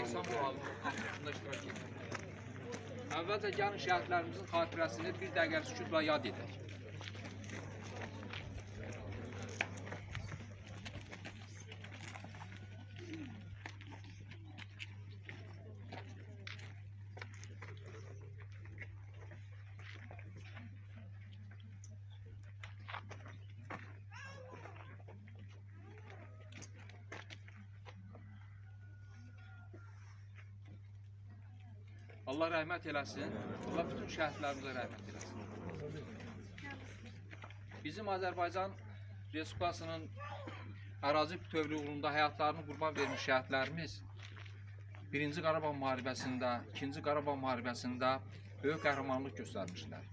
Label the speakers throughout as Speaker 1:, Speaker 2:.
Speaker 1: insan bu halında iştirak edir. Əvvəlcə gəlin şəhidlərimizin xatirəsini bir dəqiqə sükutla yad edək. Allah rəhmət eləsin. Allah bütün şəhidlərimizə rəhmət eləsin. Bizim Azərbaycan Respublikasının ərazi bütövlüyü uğrunda həyatlarını qurban vermiş şəhidlərimiz 1-ci Qarabağ müharibəsində, 2-ci Qarabağ müharibəsində böyük qəhrəmanlıq göstərmişlər.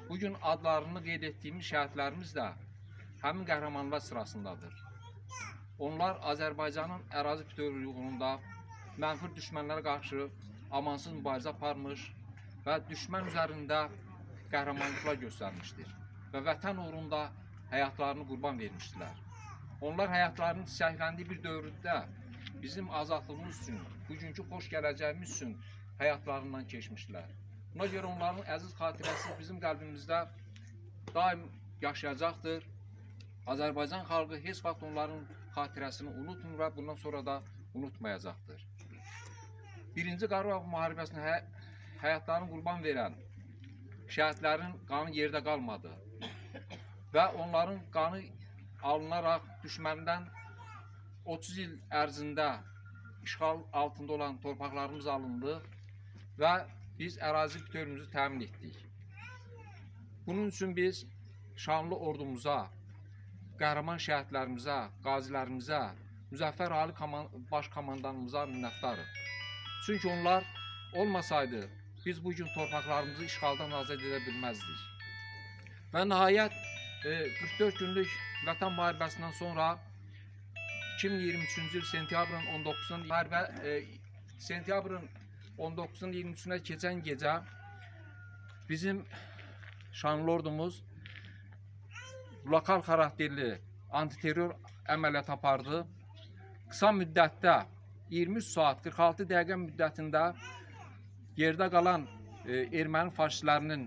Speaker 1: Bugün adlarını qeyd etdiyimiz şəhidlərimiz də həmin qəhrəmanlar sırasındadır. Onlar Azərbaycanın ərazi bütövlüyü uğrunda mənfur düşmənlərə qarşı amansız mübarizə aparmış və düşmən üzərində qəhrəmanlıqlar göstərmişdir və vətən uğrunda həyatlarını qurban vermişdilər. Onlar həyatlarının çiçəkləndiyi bir dövrdə bizim azadlığımız üçün, bugünkü xoş gələcəyimiz üçün həyatlarından keçmişdilər. Buna görə onların əziz xatirəsi bizim qəlbimizdə daim yaşayacaqdır. Azərbaycan xalqı heç vaxt onların xatirəsini unutmur və bundan sonra da unutmayacaqdır. 1-ci Qarabağ müharibəsində həyatlarını qurban verən şəhidlərin qanı yerdə qalmadı və onların qanı alınaraq düşməndən 30 il ərzində işğal altında olan torpaqlarımız alındı və biz ərazi bütövlüyümüzü təmin etdik. Bunun üçün biz şanlı ordumuza, qəhrəman şəhidlərimizə, qazilərimizə, Müzəffər Ali Baş Komandanımıza minnətdarıq. Çünki onlar olmasaydı biz bugün torpaqlarımızı işğaldan azad edə bilməzdik. Və nəhayət 44 günlük vətən müharibəsindən sonra 2023-cü il sentyabrın 19-nun 23-nə keçən gecə bizim şanlı ordumuz lokal xarakterli antiterror əməliyyat apardı. Qısa müddətdə 23 saat 46 dəqiqə müddətində yerdə qalan erməni faşistlərinin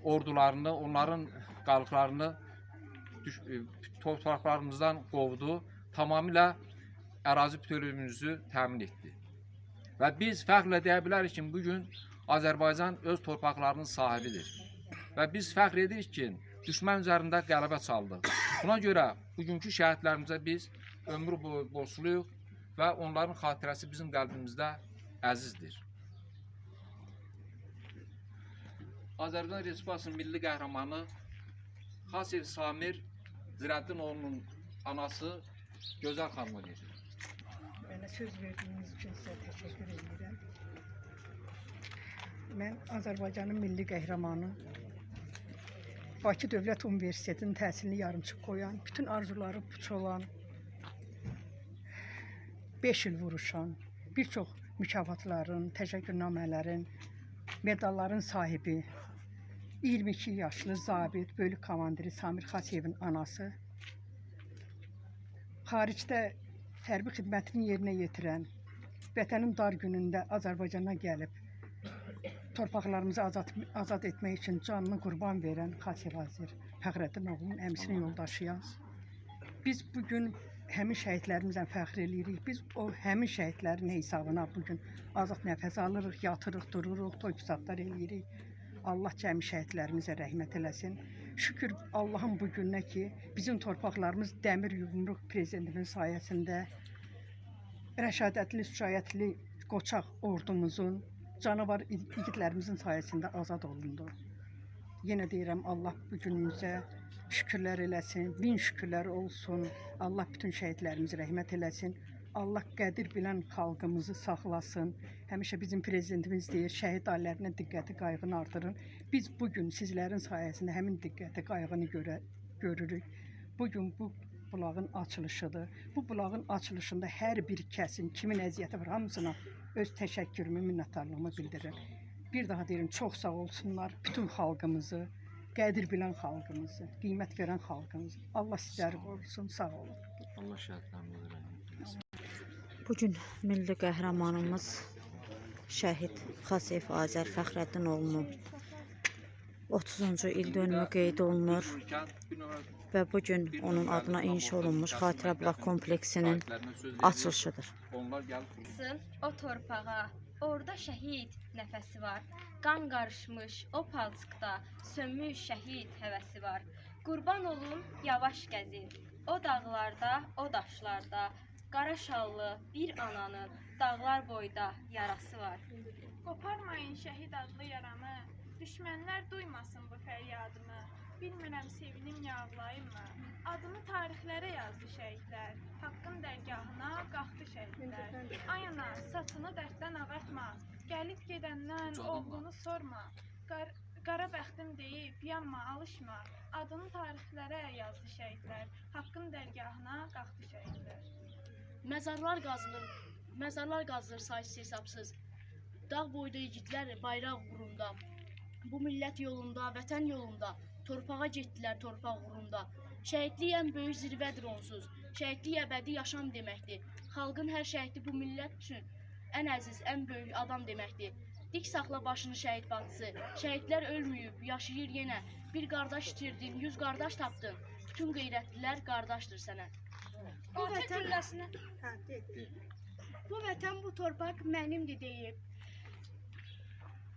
Speaker 1: ordularını, onların qalıqlarını torpaqlarımızdan qovdu, tamamilə ərazi bütövlüyümüzü təmin etdi. Və biz fəxrlə deyə bilərik ki, bugün Azərbaycan öz torpaqlarının sahibidir. Və biz fəxr edirik ki, düşmən üzərində qələbə çaldıq. Buna görə bugünkü şəhidlərimizə biz ömrü boyu borcluyuq və onların xatirəsi bizim qəlbimizdə əzizdir. Azərbaycan Respublikasının milli qəhrəmanı Xasir Samir Zirəddinoğlu'nun anası Gözəl xanıma verir.
Speaker 2: Mənə söz verdiyiniz üçün sizə təşəkkür edirəm. Mən Azərbaycanın milli qəhrəmanı, Bakı Dövlət Universitetinin təhsilini yarımçıq qoyan, bütün arzuları puç olan, 5 il vuruşan, bir çox mükafatların, təşəkkürnamələrin, medalların sahibi, 22 yaşlı zabit, bölük komandiri Samir Xasiyevin anası, xaricdə hərbi xidmətini yerinə yetirən, vətənin dar günündə Azərbaycana gəlib, torpaqlarımızı azad etmək üçün canını qurban verən Xasiyev Azər Fəxrəddinoğlu'nun əmisinin yoldaşıyam. Biz bugün həmin şəhidlərimizlə fəxr edirik. Biz o həmin şəhidlərin hesabına bugün azad nəfəs alırıq, yatırıq, dururuq, toy-pusatlar eləyirik. Allah cəmi şəhidlərimizə rəhmət eləsin. Şükür Allahın bu gününə ki, bizim torpaqlarımız dəmir yumruq prezidentimin sayəsində rəşadətli, şücaətli qoçaq ordumuzun, canavar igidlərimizin sayəsində azad olundu. Yenə deyirəm, Allah bu günümüzə şükürlər eləsin, min şükürlər olsun. Allah bütün şəhidlərimizi rəhmət eləsin. Allah qədir bilən xalqımızı saxlasın. Həmişə bizim prezidentimiz deyir, şəhid ailələrinə diqqəti, qayğını artırın. Biz bugün sizlərin sayəsində həmin diqqəti, qayğını görürük. Bugün bu bulağın açılışıdır. Bu bulağın açılışında hər bir kəsin, kimin əziyyəti var, hamısına öz təşəkkürümü, minnətdarlığımı bildirirəm. Bir daha deyirəm, çox sağ olsunlar bütün xalqımızı, qədir bilən xalqımızı, qiymət verən xalqımızı. Allah sizləri qorusun, sağ olun.
Speaker 3: Allah şəhidlərimizə rəhmət eləsin. Bugün milli qəhrəmanımız şəhid Xasiyev Azər Fəxrəddinoğlunun 30-cu il dönümü qeyd olunur və bugün onun adına inşa olunmuş xatirə blok kompleksinin açılışıdır.
Speaker 4: O torpağa, orada şəhid nəfəsi var. Qan qarışmış o palçıqda, sönmüş şəhid həvəsi var. Qurban olun, yavaş gəzin. O dağlarda, o daşlarda, qara şallı bir ananın dağlar boyda yarası var.
Speaker 5: Qoparmayın şəhid adlı yaramı, düşmənlər duymasın bu fəryadımı. Bilmirəm sevinim ya ağlayımı, adımı tarixlərə yazdı şəhidlər. Haqqın dərgahına qalxdı şəhidlər. Ay ana, saçını dərddən ağartma, gəlib gedəndən oğlunu sorma. Qara bəxtim deyib, yanma, alışma, adını tarixlərə yazdı şəhidlər. Haqqın dərgahına qalxdı şəhidlər.
Speaker 6: Məzarlar qazılır saysız hesabsız. Dağ boyda igidlər bayraq uğrunda. Bu millət yolunda, vətən yolunda, torpağa getdilər torpaq uğrunda. Şəhidlik ən böyük zirvədir onsuz. Şəhidlik əbədi yaşam deməkdir. Xalqın hər şəhidi bu millət üçün ən əziz, ən böyük adam deməkdir. Dik saxla başını şəhid bacısı. Şəhidlər ölməyib, yaşayır yenə. Bir qardaş itirdin, 100 qardaş tapdın. Bütün qeyrətlilər qardaşdır sənə.
Speaker 5: Bu vətən, bu torpaq mənimdir deyib.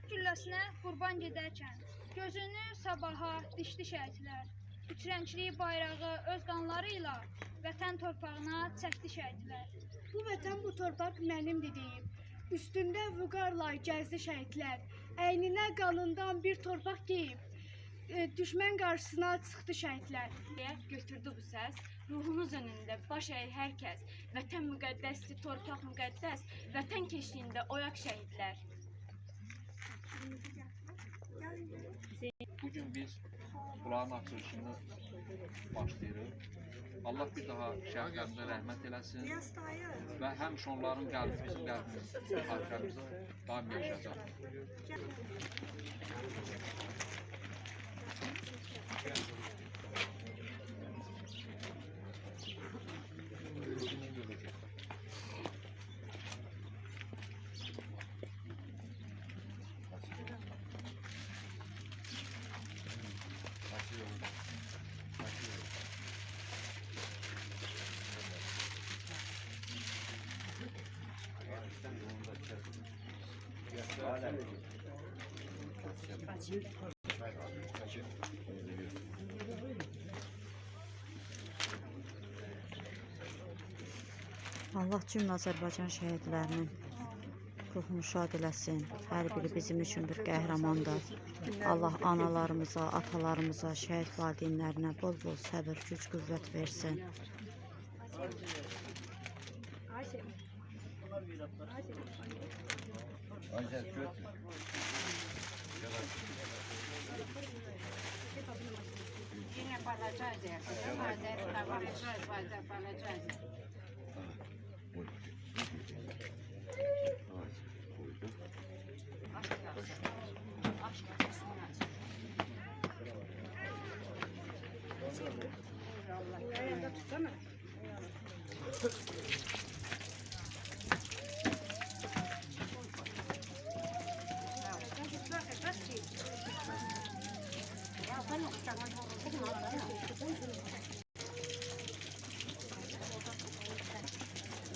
Speaker 5: Gülləsinə qurban gedərkən gözünü sabaha dişdi şəhidlər. Üç rəngli bayrağı öz qanları ilə vətən torpağına çəkdi şəhidlər.
Speaker 7: Bu vətən, bu torpaq mənimdir deyib. Üstündə vüqarla gəzdi şəhidlər. Əyninə qanından bir torpaq geyib. Düşmən qarşısına çıxdı şəhidlər.
Speaker 4: Götürdü bu səs, ruhunuz önündə baş əyir hər kəs. Vətən müqəddəsdir, torpaq müqəddəs, vətən keşiyində oyaq şəhidlər.
Speaker 1: Bugün biz bunların açılışını başlayırıq. Allah bir daha şəhidlərimizə rəhmət eləsin və həmişə onların qəlbi bizim qəlbimiz, xatirəmizə daim yaşayacaq.
Speaker 3: Allah cümlə Azərbaycan şəhidlərinin ruhunu şad eləsin. Hər biri bizim üçün bir qəhrəmandır. Allah analarımıza, atalarımıza, şəhid valideynlərinə bol-bol səbir, güc, qüvvət versin.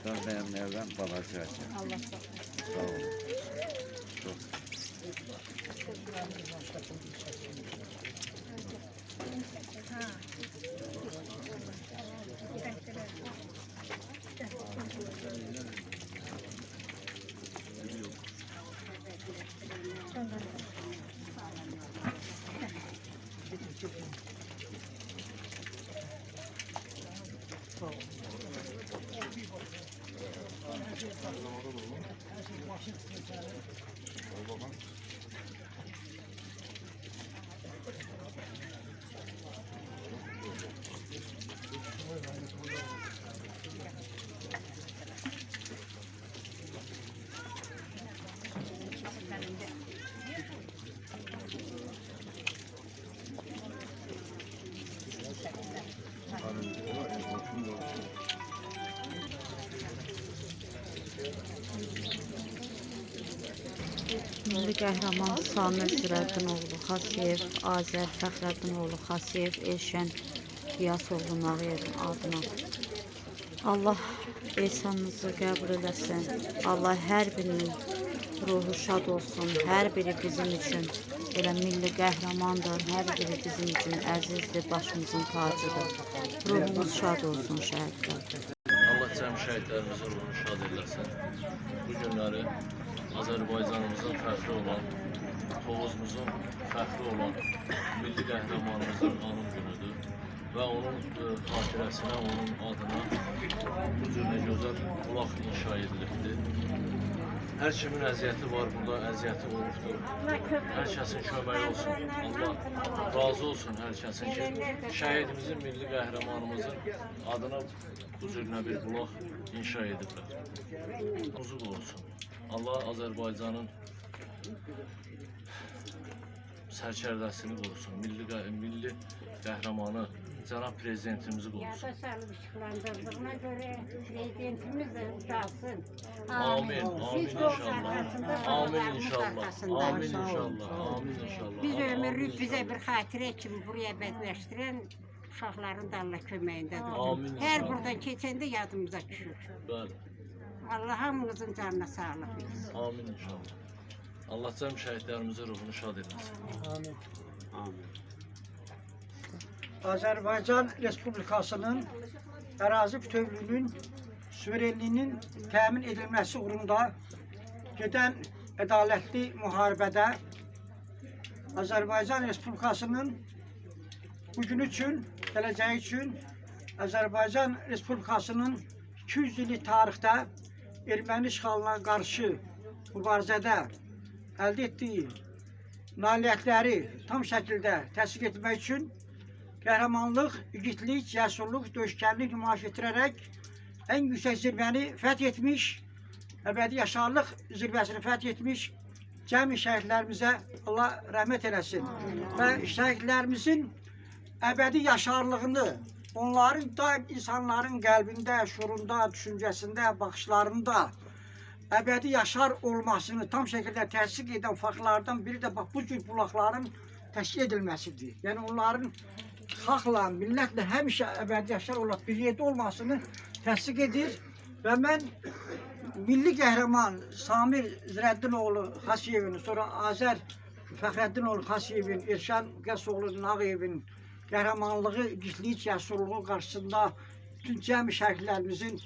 Speaker 8: Dönmeyenlerden babası açın. Allah sağ olun. Çok.
Speaker 3: Milli qəhrəman Samir Zirəddinoğlu Xasiyev, Azər Fəxrəddinoğlu Xasiyev, Elşən Qiyasoğlu Nağıyevin adına. Allah ehsanınızı qəbul eləsin. Allah hər birinin ruhu şad olsun. Hər biri bizim üçün elə milli qəhrəmandır. Hər biri bizim üçün əzizdir, başımızın tacıdır. Ruhumuz şad olsun şəhidlər.
Speaker 9: Allah cəm şəhidlərimizin ruhunu şad eləsin. Bu günləri Azərbaycanımızın fəxri olan, Tovuzumuzun fəxri olan milli qəhrəmanımızın anım günüdür. Və onun xatirəsinə, onun adına bu cür nə gözəl bulaq inşa edilibdir. Hər kimin əziyyəti var burada, əziyyəti olubdur. Hər kəsin köməyi olsun. Allah razı olsun hər kəsin ki, şəhidimizin, milli qəhrəmanımızın adına bu cür nə bir bulaq inşa ediblər. Uzun olsun. Allah Azərbaycanın sərkərdəsini qorusun, milli qəhrəmanı, cənab prezidentimizi qorusun.
Speaker 10: Işıqlandırdığına göre prezidentimiz de uzansın.
Speaker 9: Amin, amin inşallah. Amin inşallah. Amin inşallah. Amin inşallah.
Speaker 10: Biz ömürlük bize bir hatire kimi buraya bedləşdirən uşaqların da Allah köməyindədir.
Speaker 9: Amin
Speaker 10: Her
Speaker 9: inşallah.
Speaker 10: buradan keçəndə yadımıza düşür.
Speaker 9: Bəli.
Speaker 10: Allah hamımızın canına sağlıq versin.
Speaker 9: Amin inşallah. Allah cəm şəhidlərimizin ruhunu şad etsin.
Speaker 11: Amin. Azərbaycan Respublikasının ərazi bütövlüyünün, suverenliyinin təmin edilməsi uğrunda gedən ədalətli müharibədə Azərbaycan Respublikasının bugün üçün, gələcəyi üçün Azərbaycan Respublikasının 200 illik tarixdə erməni işğalına qarşı mübarizədə əldə etdiyi nailiyyətləri tam şəkildə təsdiq etmək üçün qəhrəmanlıq, igidlik, cəsurluq, döyüşkənlik nümayiş etdirərək ən yüksək zirvəni fəth etmiş, əbədi yaşarlıq zirvəsini fəth etmiş cəmi şəhidlərimizə Allah rəhmət eləsin. Və şəhidlərimizin əbədi yaşarlığını, onların daim insanların qəlbində, şuurunda, düşüncəsində, baxışlarında əbədi yaşar olmasını tam şəkildə təsdiq edən faktlardan biri də bax, bu cür bulaqların təşkil edilməsidir. Yəni onların xalqla, millətlə həmişə əbədi yaşar olaraq bir yerdə olmasını təsdiq edir və mən milli qəhrəman Samir Zirəddinoğlu Xasiyevin, sonra Azər Fəxrəddinoğlu Xasiyevin, Elşən Qiyasoğlu Nağıyevin qəhrəmanlığı, igidliyi, cəsurluğu qarşısında bütün cəmi şəhidlərimizin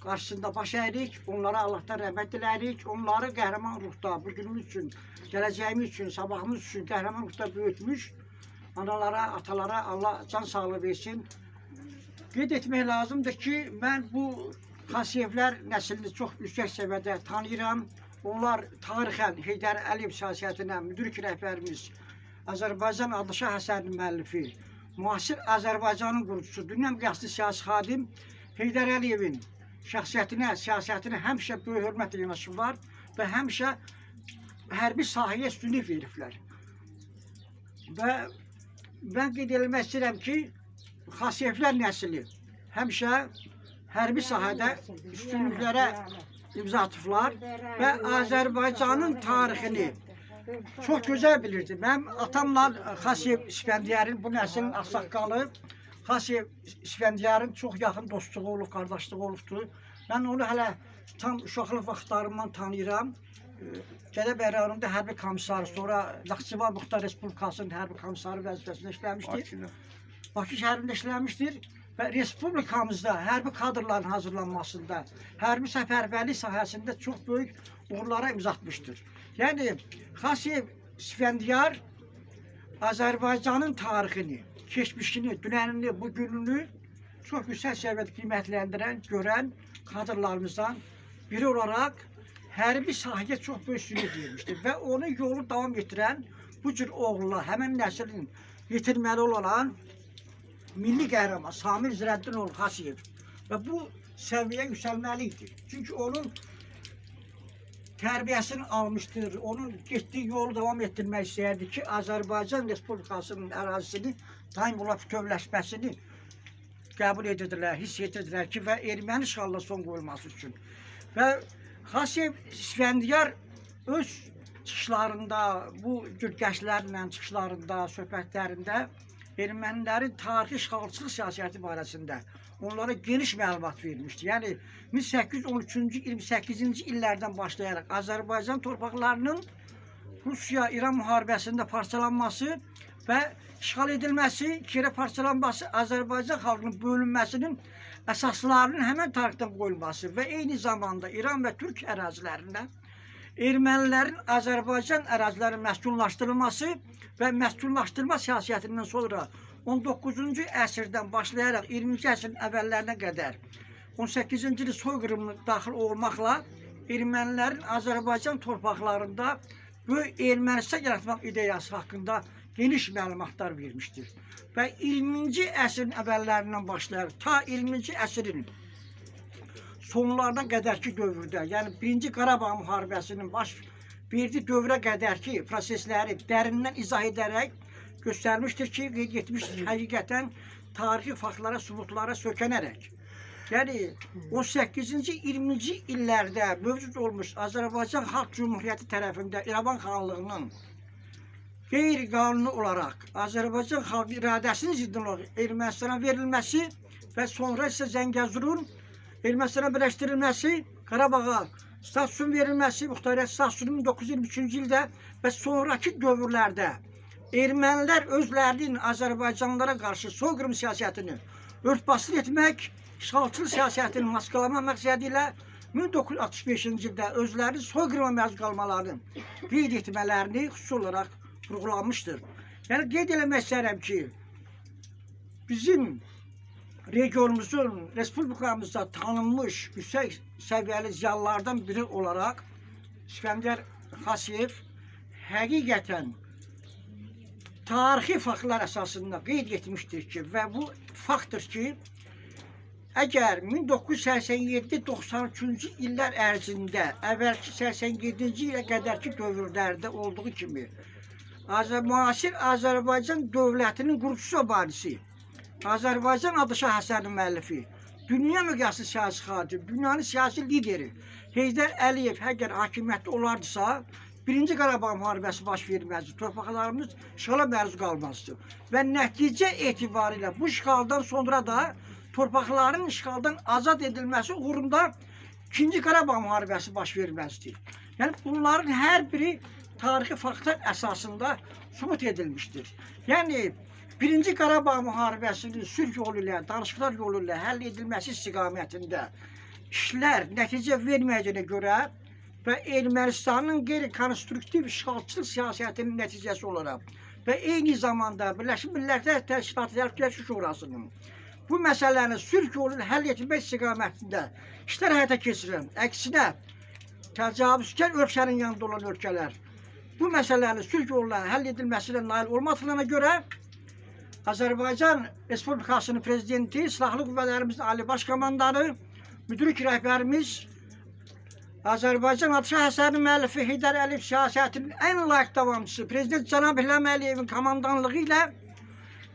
Speaker 11: qarşısında baş əyirik, onlara Allahdan rəhmət diləyirik, onları qəhrəman ruhda, bugünümüz üçün, gələcəyimiz üçün, sabahımız üçün qəhrəman ruhda böyütmüş analara, atalara Allah can sağlığı versin. Qeyd etmək lazımdır ki, mən bu Xasiyevlər nəslini çox yüksək səviyyədə tanıyıram. Onlar tarixən Heydər Əliyev siyasətinə müdrik rəhbərimiz, Azərbaycan adlı şah əsərinin müəllifi, müasir Azərbaycanın qurucusu, dünya miqyaslı siyasi xadim Heydər Əliyevin şəxsiyyətinə, siyasətinə həmişə böyük hörmətlə yanaşırlar və həmişə hərbi sahəyə üstünlük veriblər. Və mən qeyd etmək istəyirəm ki, Xasiyevlər nəsli həmişə hərbi sahədə üstünlüklərə imza atıblar və Azərbaycanın tarixini çox gözəl bilirdi. Mənim atamla Xasiyev İsfəndiyarın, bu nəslin ağsaqqalı, Xasiyev İsfəndiyarın çox yaxın dostluğu olub, qardaşlığı olubdur. Mən onu hələ tam uşaqlıq vaxtlarımdan tanıyıram. Gədəbəy rayonunda hərbi komissarı, sonra Naxçıvan Muxtar Respublikasının hərbi komissarı vəzifəsində işləmişdir. Bakı şəhərində işləmişdir və Respublikamızda hərbi kadrların hazırlanmasında, hərbi səfərbərlik sahəsində çox böyük uğurlara imza atmışdır. Yəni, Xasiyev İsfəndiyar Azərbaycanın tarixini, keçmişini, dünənini, bugününü çox yüksək səviyyədə qiymətləndirən, görən kadrlarımızdan biri olaraq hərbi sahəyə çox böyük üstünlük vermişdir və onun yolu davam etdirən bu cür oğullar, həmin nəslin yetirməli olan milli qəhrəman Samir Zirəddinoğlu Xasiyev və bu səviyyə yüksəlməli idi. Çünki onun tərbiyəsini almışdır, onun getdiyi yolu davam etdirmək istəyərdi ki, Azərbaycan Respublikasının ərazisini daim olaraq bütövləşməsini qəbul edirdilər, hiss edirdilər ki, və erməni işğalına son qoyulması üçün. Və Xasiyev İsfəndiyar öz çıxışlarında, bu cür gəşlərlə çıxışlarında, söhbətlərində ermənilərin tarixi işğalçılıq siyasəti barəsində onlara geniş məlumat vermişdi. Yəni 1813-cü, 28-ci illərdən başlayaraq Azərbaycan torpaqlarının Rusiya-İran müharibəsində parçalanması və işğal edilməsi, ikiyə parçalanması, Azərbaycan xalqının bölünməsinin əsaslarının həmən tarixdən qoyulması və eyni zamanda İran və Türk ərazilərində ermənilərin Azərbaycan ərazilərinin məskunlaşdırılması və məskunlaşdırma siyasətindən sonra 19-cu əsrdən başlayaraq 20-ci əsrin əvvəllərinə qədər 18-ci il soyqırımı daxil olmaqla ermənilərin Azərbaycan torpaqlarında böyük Ermənistan yaratmaq ideyası haqqında geniş məlumatlar vermişdir. Və 20-ci əsrin əvvəllərindən başlayaraq ta 20-ci əsrin sonlarına qədərki dövrdə, yəni 1-ci Qarabağ müharibəsinin baş verdiyi dövrə qədərki prosesləri dərindən izah edərək göstərmişdir ki, qeyd etmişdir həqiqətən tarixi faktlara, sübutlara sökənərək. Yəni 18-ci, 20-ci illərdə mövcud olmuş Azərbaycan Xalq Cümhuriyyəti tərəfində İrəvan xanlığının qeyri-qanuni olaraq Azərbaycan xalq iradəsinin ziddin olaraq Ermənistana verilməsi və sonra isə Zəngəzurun Ermənistana birləşdirilməsi, Qarabağa statusun verilməsi, Muxtariyyət statusunun 1923-cü ildə və sonraki dövrlərdə ermənilər özlərinin Azərbaycanlılara qarşı soyqırım siyasətini örtbasır etmək, işğalçılıq siyasətini maskalamaq məqsədi ilə 1965-ci ildə özlərinin soyqırıma məruz qalmalarını qeyd etmələrini xüsusi olaraq vurğulanmışdır. Yəni qeyd eləmək istəyirəm ki, bizim regionumuzun, respublikamızda tanınmış yüksək səviyyəli ziyalılardan biri olaraq İsfəndiyar Xasiyev həqiqətən tarixi faktlar əsasında qeyd etmişdir ki, və bu faktdır ki, əgər 1987-93-cü illər ərzində əvvəlki 87-ci ilə qədərki dövrlərdə olduğu kimi müasir Azərbaycan dövlətinin qurucusu banisi, Azərbaycan adı Şah Həsənin müəllifi, dünya miqyaslı siyasi xadimi, dünyanın siyasi lideri Heydər Əliyev əgər hakimiyyətdə olardısa, 1-ci Qarabağ müharibəsi baş verməzdi, torpaqlarımız işğala məruz qalmazdı. Və nəticə etibarilə bu işğaldan sonra da torpaqların işğaldan azad edilməsi uğrunda 2-ci Qarabağ müharibəsi baş verməzdi. Yəni bunların hər biri tarixi faktlar əsasında sübut edilmişdir. Yəni 1-ci Qarabağ müharibəsinin sülh yolu ilə, danışıqlar yolu ilə həll edilməsi istiqamətində işlər nəticə verməyəcəyinə görə və Ermənistanın qeyri-konstruktiv işğalçılıq siyasətinin nəticəsi olaraq və eyni zamanda Birləşmiş Millətlər Təşkilatı Təhlükəsizlik Şurasının bu məsələni sülh yolu ilə həll etmək istiqamətində işlər həyata keçirən, əksinə təcavüzkar ölkənin yanında olan ölkələr bu məsələni sülh yolu ilə həll edilməsinə nail olmadığına görə Azərbaycan Respublikasının prezidenti, Silahlı Qüvvələrimizin Ali Baş Komandanı, müdrik rəhbərimiz Azərbaycan adı Şah Həsənin müəllifi Heydər Əliyev siyasətinin ən layiq davamçısı Prezident Cənab İlham Əliyevin komandanlığı ilə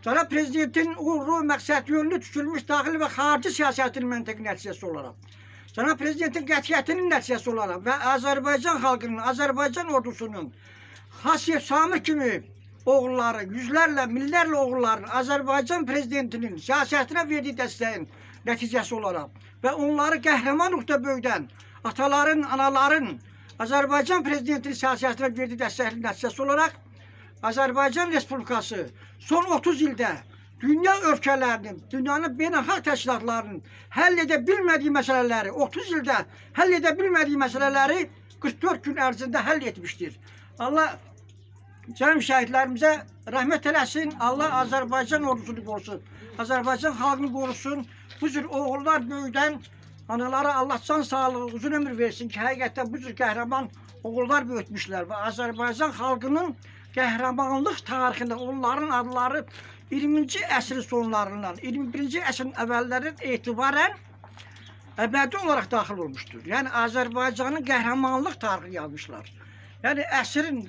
Speaker 11: Cənab Prezidentin uğurlu məqsəd yönlü tutulmuş daxili və xarici siyasətinin məntiqi nəticəsi olaraq, Cənab Prezidentin qətiyyətinin nəticəsi olaraq və Azərbaycan xalqının, Azərbaycan ordusunun Xasiyev Samir kimi oğulları, yüzlərlə, minlərlə oğulların Azərbaycan Prezidentinin siyasətinə verdiyi dəstəyin nəticəsi olaraq və onları qəhrəmanlıqda böyüdən ataların, anaların Azərbaycan Prezidentinin siyasətinə verdiyi dəstəyin nəticəsi olaraq Azərbaycan Respublikası son 30 ildə dünya ölkələrinin, dünyanın beynəlxalq təşkilatlarının həll edə bilmədiyi məsələləri, 30 ildə həll edə bilmədiyi məsələləri 44 gün ərzində həll etmişdir. Allah cəm şəhidlərimizə rəhmət eləsin, Allah Azərbaycan ordusunu qorusun, Azərbaycan xalqını qorusun, bu cür oğullar böyüdən analara Allah can sağlığı, uzun ömür versin ki, həqiqətən bu cür qəhrəman oğullar böyütmüşlər və Azərbaycan xalqının qəhrəmanlıq tarixində onların adları 20-ci əsrin sonlarından, 21-ci əsrin əvvəllərindən etibarən əbədi olaraq daxil olmuşdur. Yəni Azərbaycanın qəhrəmanlıq tarixini yazmışlar. Yəni əsrin,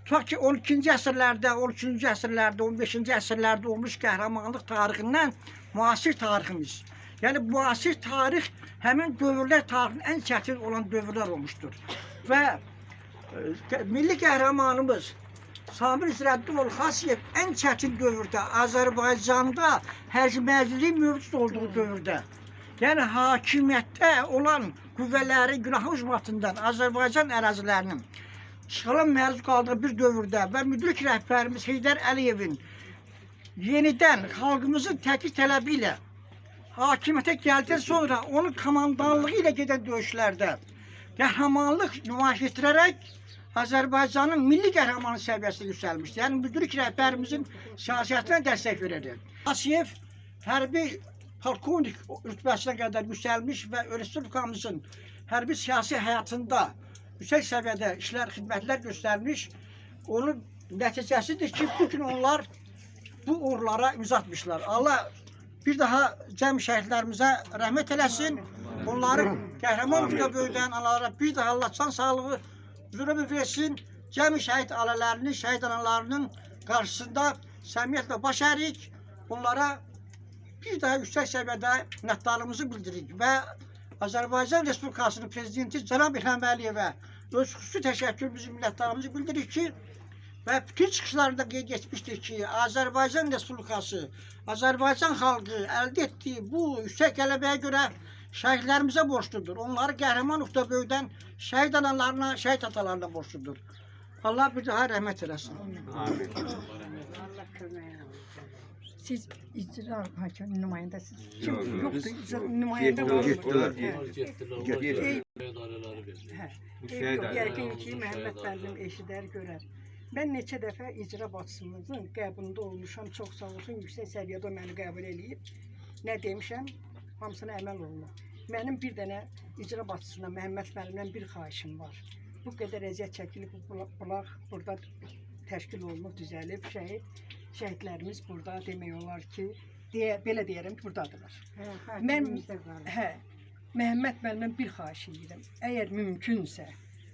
Speaker 11: tutaq ki 12-ci əsrlərdə, 13-cü əsrlərdə, 15-ci əsrlərdə olmuş qəhrəmanlıq tarixindən müasir tariximiz. Yəni müasir tarix həmin dövrlər tarixinin ən çətin olan dövrlər olmuşdur. Və milli qəhrəmanımız Samir Zirəddinov Xasiyev ən çətin dövrdə Azərbaycanda hərc-mərciliyin mövcud olduğu dövrdə, yəni hakimiyyətdə olan qüvvələrin günahı ucbatından Azərbaycan ərazilərinin işğala məruz qaldığı bir dövrdə və müdrik rəhbərimiz Heydər Əliyevin yenidən xalqımızın təklif tələbi ilə hakimiyyətə gəldikdən sonra onun komandanlığı ilə gedən döyüşlərdə qəhrəmanlıq nümayiş etdirərək Azərbaycanın milli qəhrəmanı səviyyəsinə yüksəlmişdir. Yəni müdrik rəhbərimizin siyasətinə dəstək verirdi. Xasiyev hərbi polkovnik rütbəsinə qədər yüksəlmiş və Respublikamızın hərbi siyasi həyatında yüksək səviyyədə işlər, xidmətlər göstərmiş. Onun nəticəsidir ki, bugün onlar bu uğurlara imza atmışlar. Allah bir daha cəm şəhidlərimizə rəhmət eləsin. Onların qəhrəman uğurda böyüdən analara bir daha Allah can sağlığı zürəbə versin. Cəm şəhid ailələrinin, şəhid analarının qarşısında səmiyyətlə baş ərik. Onlara bir daha yüksək səviyyədə minnətdarlığımızı bildiririk və Azərbaycan Respublikasının prezidenti Cənab İlham Əliyevə öz xüsusi təşəkkürümüzü, minnətdarlığımızı bildiririk ki, və bütün çıxışlarında qeyd etmişdir ki, Azərbaycan Respublikası, Azərbaycan xalqı əldə etdiyi bu yüksək qələbəyə görə şəhidlərimizə borcludur. Onları qəhrəman uğurda böyüdən şəhid analarına, şəhid atalarına borcludur. Allah bir daha rəhmət eləsin.
Speaker 2: Siz icra hakimi nümayəndəsiz. Yoxdur, icra
Speaker 8: Yox.
Speaker 2: nümayəndə
Speaker 8: Getdilər.
Speaker 2: Yəqin ki, Məhəmməd müəllim eşidər, görər. Mən neçə dəfə icra başçımızın qəbulunda olmuşam, çox sağ olsun, yüksək səviyyədə məni qəbul eləyib. Nə demişəm, hamısına əməl olunur. Mənim bir dənə icra başçısına Məhəmməd müəllimdən bir xahişim var. Bu qədər əziyyət çəkilib, bu bulaq burada təşkil olunub, düzəlib, şəhidlərimiz burada demək olar ki, belə deyərəm ki, buradadırlar. Mən Məhəmməd müəllimdən bir xahiş edirəm. Əgər mümkünsə,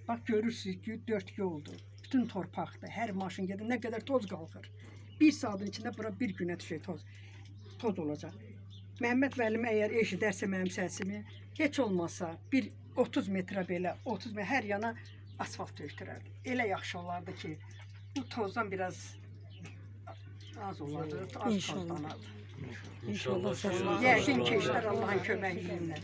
Speaker 2: bax görürsünüz ki, 4 yoldur. Bütün torpaqdır, hər maşın gedir, nə qədər toz qalxır. Bir saatın içində bura bir günə düşək toz olacaq. Məhəmməd müəllim əgər eşidərsə mənim səsimi, heç olmasa bir 30 metrə belə, 30 metrə hər yana asfalt döktürərdi. Elə yaxşı olardı ki, bu tozdan biraz az olardı, az tozlanardı.
Speaker 3: İnşallah səsiniz.
Speaker 2: Yəqin ki, işlər Allahın köməyi ilə.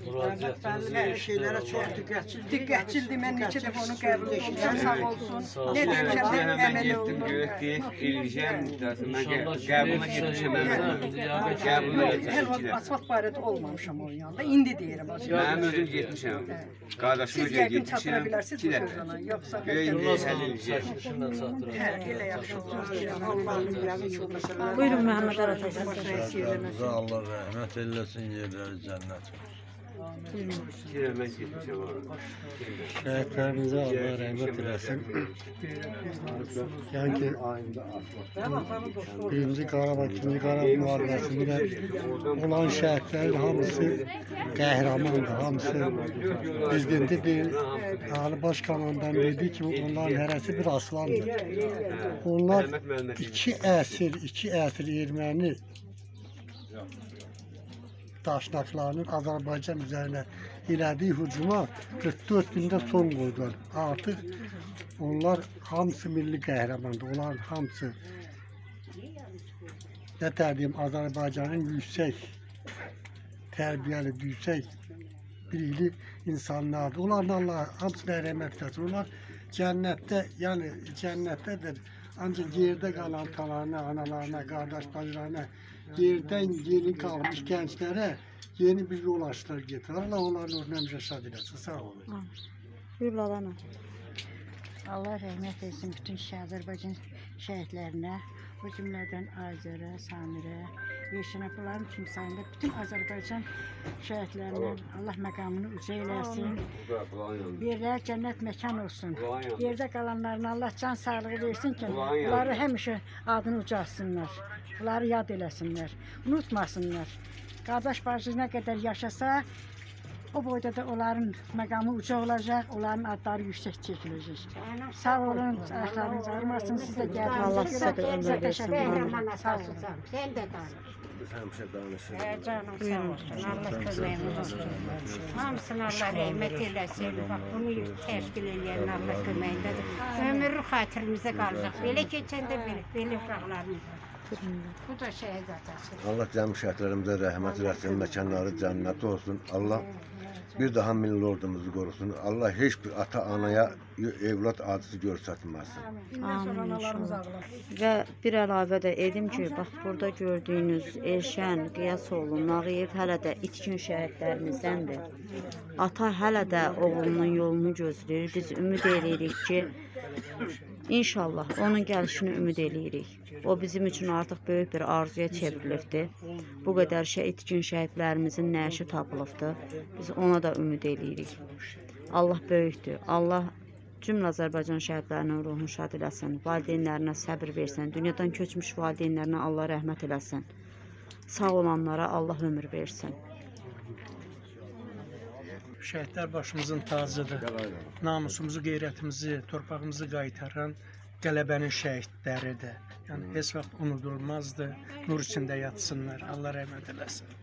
Speaker 11: Hər şeylərə çox diqqətçidir.
Speaker 2: Diqqətçildir, mən neçə dəfə onun qəbul olmuşam, sağ olsun. Nə demişəm, mən əməl olunur. Hər vaxt asfalt barədə olmamışam onun yanında, indi deyirəm.
Speaker 8: Mənim özüm getmişəm. Qardaşım
Speaker 2: Siz yəqin çatıra bilərsiniz bu sözana, yoxsa... Elə yaxşı olur.
Speaker 3: Buyurun Məhəmməd Arasəs.
Speaker 12: Allah rəhmət eləsin, yerləri cənnət. Şəhidlərimizə Allah rəhmət eləsin. Yəni ki, birinci Qarabağ, ikinci Qarabağ müharibəsində olan şəhidlərin hamısı qəhrəmandır, hamısı prezidenti deyil. Ali Baş komandan dediği ki, onların hərəsi bir aslandır. Onlar iki əsr erməni daşnaqlarının Azərbaycan üzərinə elədiyi hücuma 44 gündə son qoydular. Artıq onlar hamısı milli qəhrəmandır. Onların hamısı nə deyim, Azərbaycanın yüksək tərbiyəli, yüksək bilikli insanlardır. Onların Allah hamısına rəhmət eləsin. Onlar cənnətdə, yəni cənnətdədir. Ancaq yerdə qalan atalarına, analarına, qardaş bacılarına, yerdən yeni qalmış gənclərə yeni bir yol açdılar, getirir. Allah onların uğruna həmişə şad eləsin. Sağ olun.
Speaker 3: Buyur Lalana.
Speaker 13: Allah rəhmət etsin bütün Azərbaycan şəhidlərinə, o cümlədən Azərə, Samirə, Yeşənə, bunların kimsayında bütün Azərbaycan şəhidlərinə Allah məqamını uca eləsin. Yerlər cənnət məkan olsun. Yerdə qalanlarına Allah can sağlığı versin ki, bunları həmişə adını ucalsınlar. Bunları yad eləsinlər, unutmasınlar. Qardaş bacı nə qədər yaşasa, O boyda da onların məqamı uca olacaq, onların adları yüksək çəkiləcək. Sağ olun, ayaqlarınız ağrımasın, siz də
Speaker 3: Allah
Speaker 13: gəldiyinizə
Speaker 3: sizə də
Speaker 13: görə
Speaker 3: ömür
Speaker 13: sizə
Speaker 3: versin.
Speaker 13: təşəkkür
Speaker 3: Amin.
Speaker 13: edirəm. Sağ olun.
Speaker 10: Sen de danış.
Speaker 8: Biz həmişə danışırıq.
Speaker 10: Canım sağ olsun. Allah köməyimiz olsun. Hamısına Allah rəhmət eləsin. Bax bunu təşkil edən Allah köməyindədir. Ömrü xatirimizdə qalacaq. Belə keçəndə belə uşaqlarımız. Bu da şəhid atası.
Speaker 8: Allah cəmi şəhidlərimizə rəhmət eləsin, məkanları cənnət olsun. Allah bir daha milli ordumuzu qorusun. Allah heç bir ata-anaya evlad acısı göstərməsin.
Speaker 3: Amin inşallah. Və bir əlavə də edim ki, bax burada gördüyünüz Elşən, Qiyasoğlu, Nağıyev hələ də itkin şəhidlərimizdəndir. Ata hələ də oğlunun yolunu gözləyir. Biz ümid edirik ki, İnşallah onun gəlişini ümid eləyirik. O bizim üçün artıq böyük bir arzuya çevrilibdir. Bu qədər itkin şəhidlərimizin nəşi tapılıbdır. Biz ona da ümid eləyirik. Allah böyükdür. Allah cümlə Azərbaycan şəhidlərinin ruhunu şad eləsin. Valideynlərinə səbir versin. Dünyadan köçmüş valideynlərinə Allah rəhmət eləsin. Sağ olanlara Allah ömür versin.
Speaker 14: Şəhidlər başımızın tacıdır. Namusumuzu, qeyrətimizi, torpağımızı qaytaran qələbənin şəhidləridir. Yəni heç vaxt unudulmazdır. Nur içində yatsınlar. Allah rəhmət eləsin.